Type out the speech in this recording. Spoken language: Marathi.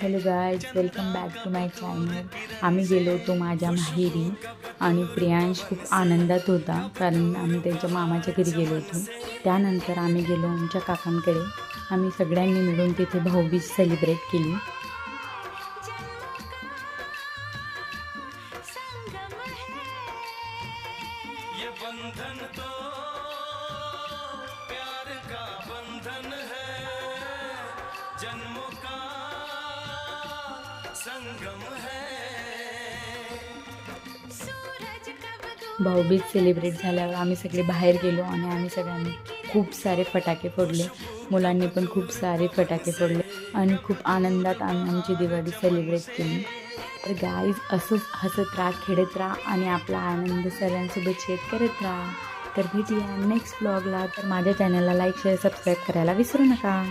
Hello guys, welcome back to my channel. आम्ही गेलो होतो माझ्या माहेरी आणि प्रियांश खूप आनंदात होता कारण आम्ही त्यांच्या मामाच्या घरी गेलो होतो. त्यानंतर आम्ही गेलो आमच्या काकांकडे. आम्ही सगळ्यांनी मिळून तिथे भाऊबीज सेलिब्रेट केली. जन्मों का संगम है। भाऊबीज सेलिब्रेट झाल्यावर आम्ही सगळे बाहेर गेलो आणि आम्ही सगळ्यांनी खूप सारे फटाके फोडले. मुलांनी पण खूप सारे फटाके फोडले आणि खूप आनंदात आम्ही आमची दिवाळी सेलिब्रेट केली. तर गाईज, असंच हसत राहा, खेळत राहा आणि आपला आनंद सर्वांसोबत शेअर करत राहा. तर भेटूया नेक्स्ट ब्लॉगला. तर माझ्या चॅनलला लाईक, शेअर, सबस्क्राईब करायला विसरू नका.